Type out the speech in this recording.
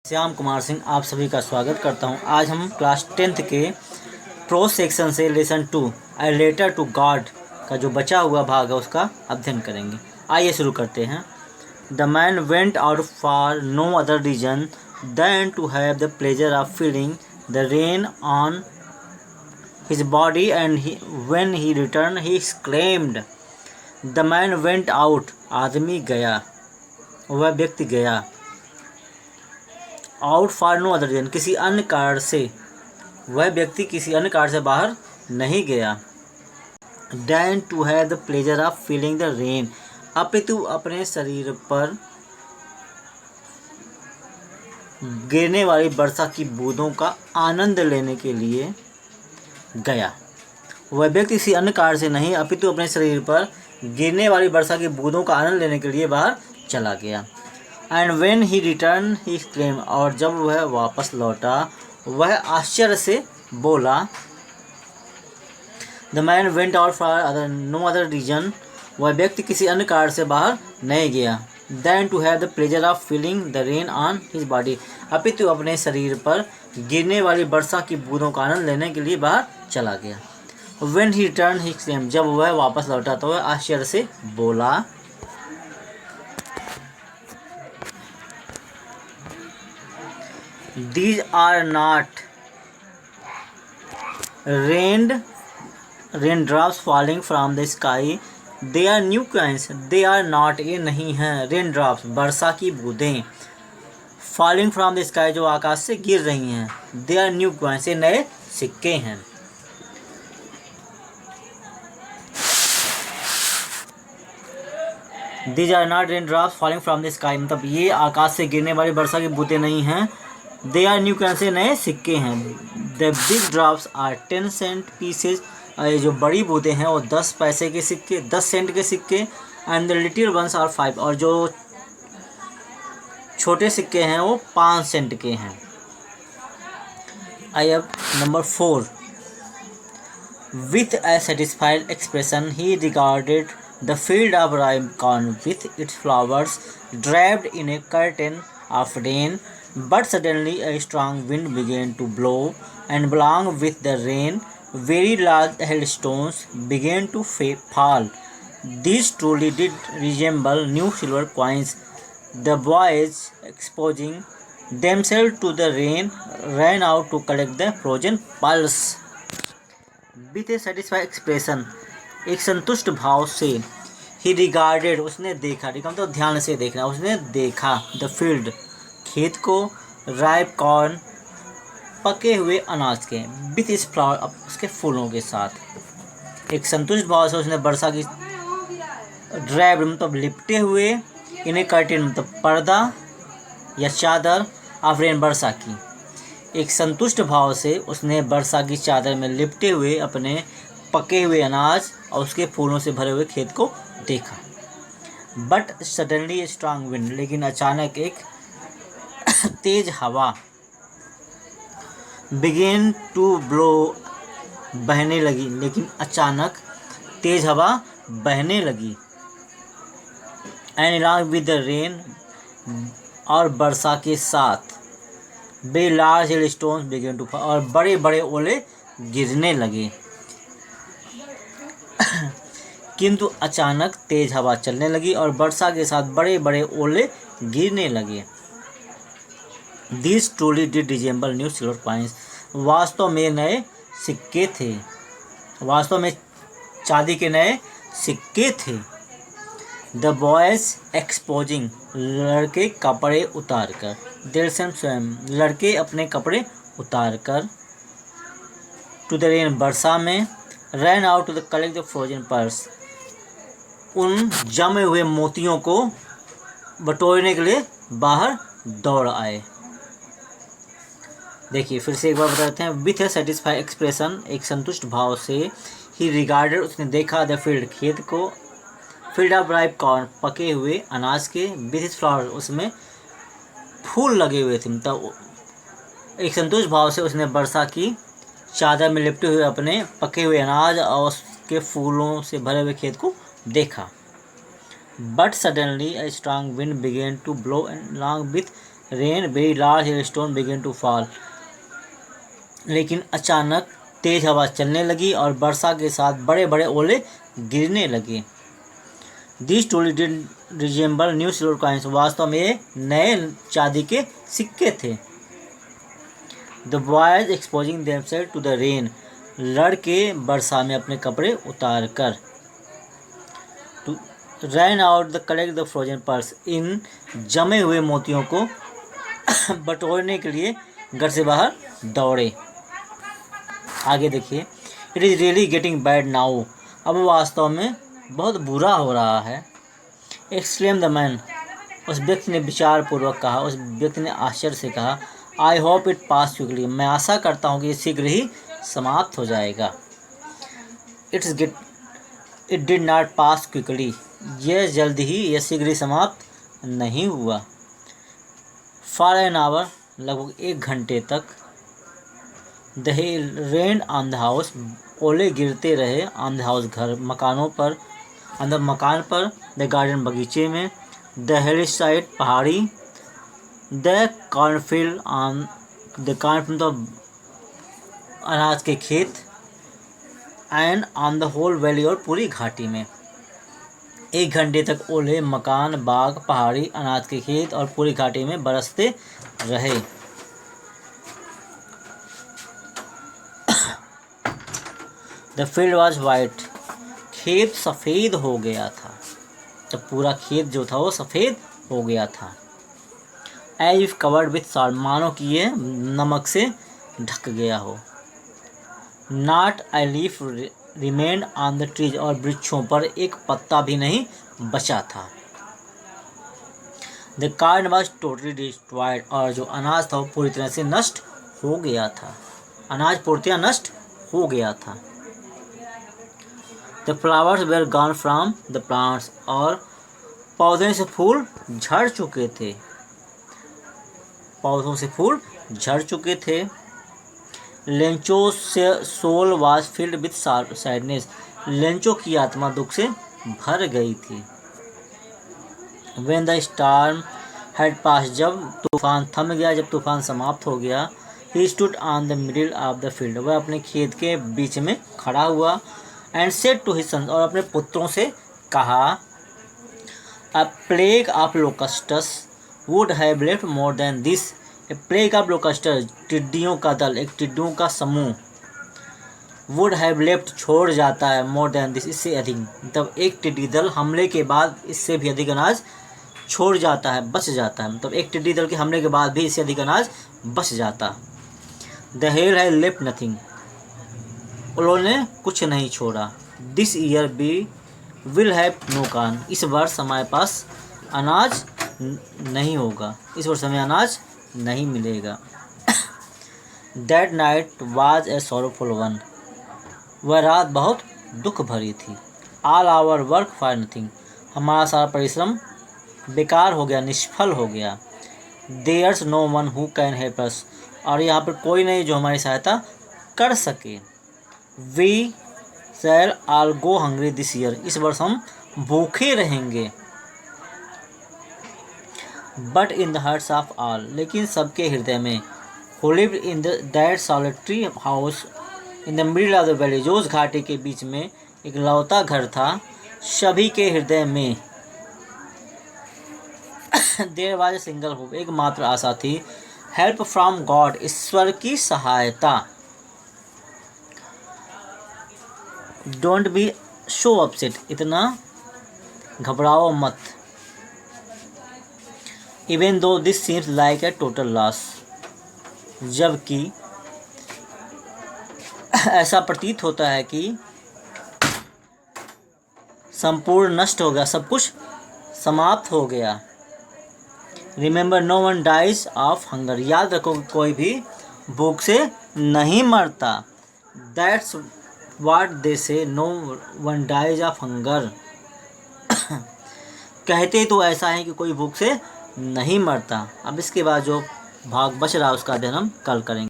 श्याम कुमार सिंह आप सभी का स्वागत करता हूं। आज हम क्लास 10th के प्रो सेक्शन से lesson 2 a letter to God का जो बचा हुआ भाग है उसका अध्ययन करेंगे। आइए शुरू करते हैं। The man went out for no other reason than to have the pleasure of feeling the rain on his body and when he return he exclaimed the man went out. आदमी गया, वह व्यक्ति गया। Out for no other reason, किसी अन्य कारण से, वह व्यक्ति किसी अन्य कारण से बाहर नहीं गया। Than to have the pleasure of feeling the rain, अपितु अपने शरीर पर गिरने वाली वर्षा की बूंदों का आनंद लेने के लिए गया। वह व्यक्ति किसी अन्य कारण से नहीं अपितु अपने शरीर पर गिरने वाली वर्षा की बूंदों का आनंद लेने के लिए बाहर चला गया। And when he return he claim, और जब वह वापस लौटा वह आश्चर्य से बोला। The man went out for no other reason, वह व्यक्ति किसी अन्य कारण से बाहर नहीं गया। Than to have the pleasure of feeling the rain on his body, अपितु अपने शरीर पर गिरने वाली वर्षा की बूंदों का आनंद लेने के लिए बाहर चला गया। When he return he claim, जब वह वापस लौटा तो वह आश्चर्य से बोला। These are not raindrops falling from the sky. They are new coins. They are not, ये नहीं हैं। Raindrops, वर्षा की बूंदें। Falling from the sky, जो आकाश से गिर रही हैं। They are new coins, ये नए सिक्के हैं। These are not raindrops falling from the sky, मतलब ये आकाश से गिरने वाली वर्षा की बूंदें नहीं हैं। दे आर न्यू करेंसी, नए सिक्के हैं। The big drops are 10 cent pieces, ये जो बड़ी बूंदें हैं वो 10 पैसे के सिक्के, 10 सेंट के सिक्के। And the little ones are 5, और जो छोटे सिक्के हैं वो 5 सेंट के हैं। आई अब number 4। With A satisfied expression he regarded the field of rhyme corn with its flowers draped in A curtain of rain. But suddenly a strong wind began to blow, and along with the rain, very large hailstones began to fall. These truly did resemble new silver coins. The boys, exposing themselves to the rain, ran out to collect the frozen pearls. With a satisfied expression, एक संतुष्ट भाव से, he regarded, उसने देखा, तो ध्यान से देखना, उसने देखा the field, खेत को, राइप कॉर्न, पके हुए अनाज के, विथ इस फ्लावर, उसके फूलों के साथ। एक संतुष्ट भाव से उसने वर्षा की, ड्राइव मतलब लिपटे हुए, इन्हें कर्टेन मतलब पर्दा या चादर, ऑफ रेन वर्षा की। एक संतुष्ट भाव से उसने वर्षा की चादर में लिपटे हुए अपने पके हुए अनाज और उसके फूलों से भरे हुए खेत को देखा। बट सडनली स्ट्रांग विंड, लेकिन अचानक एक तेज हवा, बिगेन टू ब्लो, बहने लगी, लेकिन अचानक तेज हवा बहने लगी। And along with the rain, और वर्षा के साथ, very large hailstones began to, और बड़े बड़े ओले गिरने लगे। किंतु अचानक तेज हवा चलने लगी और वर्षा के साथ बड़े बड़े ओले गिरने लगे। These truly did resemble new silver coins. वास्तव में नए सिक्के थे, वास्तव में चांदी के नए सिक्के थे। The boys exposing, लड़के कपड़े उतार कर, themselves स्वयं, लड़के अपने कपड़े उतार कर, to the rain, वर्षा में, ran out to collect the frozen pearls, उन जमे हुए मोतियों को बटोरने के लिए बाहर दौड़ आए। देखिए फिर से एक बार बता देते हैं। विथ ए सेटिस्फाइड एक्सप्रेशन, एक संतुष्ट भाव से, ही रिगार्डेड, उसने देखा, द फील्ड, खेत को, फील्ड ऑफ राइप कॉर्न, पके हुए अनाज के, विथ इज फ्लावर, उसमें फूल लगे हुए थे। मतलब एक संतुष्ट भाव से उसने वर्षा की चादर में लिपटे हुए अपने पके हुए अनाज और उसके फूलों से भरे हुए खेत को देखा। But suddenly a strong wind began to blow, and along with rain very large hail stone began to fall. लेकिन अचानक तेज हवा चलने लगी और वर्षा के साथ बड़े बड़े ओले गिरने लगे। This story did resemble new silver coins. वास्तव में ये नए चांदी के सिक्के थे। The boys exposing themselves to the rain. लड़के वर्षा में अपने कपड़े उतार कर ran out the collect the frozen pearls. इन जमे हुए मोतियों को बटोरने के लिए घर से बाहर दौड़े। आगे देखिए, it is really getting bad now. अब वास्तव में बहुत बुरा हो रहा है। Exclaim the man. उस व्यक्ति ने विचारपूर्वक कहा, उस व्यक्ति ने आश्चर्य से कहा, I hope it pass quickly. मैं आशा करता हूँ कि ये शीघ्र ही समाप्त हो जाएगा। It did not pass quickly. यह जल्द ही, यह शीघ्र ही समाप्त नहीं हुआ। फॉर एन आवर, लगभग 1 घंटे तक। The rain on the house. ओले गिरते रहे ऑन द हाउस, घर, मकानों पर, अंदर मकान पर। द गार्डन, बगीचे में। द हिल साइड, पहाड़ी। The cornfield on, the cornfield, तो अनाज के खेत। And on the whole valley, और पूरी घाटी में। 1 घंटे तक ओले मकान, बाग, पहाड़ी, अनाज के खेत और पूरी घाटी में बरसते रहे। The field was white. खेत सफ़ेद हो गया था। जब पूरा खेत जो था वो सफ़ेद हो गया था। As if covered with salt, मानो कि ये नमक से ढक गया हो। Not a leaf remained on the trees, और वृक्षों पर एक पत्ता भी नहीं बचा था। The corn was totally destroyed, और जो अनाज था वो पूरी तरह से नष्ट हो गया था। अनाज पूर्णतः नष्ट हो गया था। The flowers were gone from the plants, और पौधे से फूल झड़ चुके थे। पौधों से फूल झड़ चुके थे। Lencho soul was filled with sadness. Lencho की आत्मा दुख से भर गई थी। When the storm had passed, जब तूफान थम गया, जब तूफान समाप्त हो गया। He stood on the middle of the field, वह अपने खेत के बीच में खड़ा हुआ। And said to his sons, और अपने पुत्रों से कहा, a plague of locusts would have left more than this. A plague of लोकस्टस, टिड्डियों का दल, एक टिड्डियों का समूह। वुड हैव लेफ्ट, छोड़ जाता है, मोर देन दिस, इससे अधिक। मतलब एक टिड्डी दल हमले के बाद इससे भी अधिक अनाज छोड़ जाता है, बच जाता है। मतलब एक टिड्डी दल के हमले के बाद भी इससे अधिक अनाज बच जाता। The hail have left nothing, उन्होंने कुछ नहीं छोड़ा। This year we will have no corn, इस वर्ष हमारे पास अनाज नहीं होगा, इस वर्ष हमें अनाज नहीं मिलेगा। That night was a sorrowful one, वह रात बहुत दुख भरी थी। All our work for nothing, हमारा सारा परिश्रम बेकार हो गया, निष्फल हो गया। There's no one who can help us, और यहाँ पर कोई नहीं जो हमारी सहायता कर सके। We shall all go hungry this year, इस वर्ष हम भूखे रहेंगे। But in the hearts of all, लेकिन सबके हृदय में। Who lived in that solitary house in the middle of the valley, जो उस घाटी के बीच में एक लौता घर था, सभी के हृदय में। There was a single hope, एकमात्र आशा थी। हेल्प फ्रॉम गॉड, ईश्वर की सहायता। डोंट बी सो अपसेट, इतना घबराओ मत। Even though this seems like a total loss, जबकि ऐसा प्रतीत होता है कि संपूर्ण नष्ट हो गया, सब कुछ समाप्त हो गया। Remember no one dies of hunger, याद रखो कोई भी भूख से नहीं मरता। That's what they say, no one dies of hunger. कहते तो ऐसा है कि कोई भूख से नहीं मरता। अब इसके बाद जो भाग बच रहा है उसका अध्ययन हम कल करेंगे।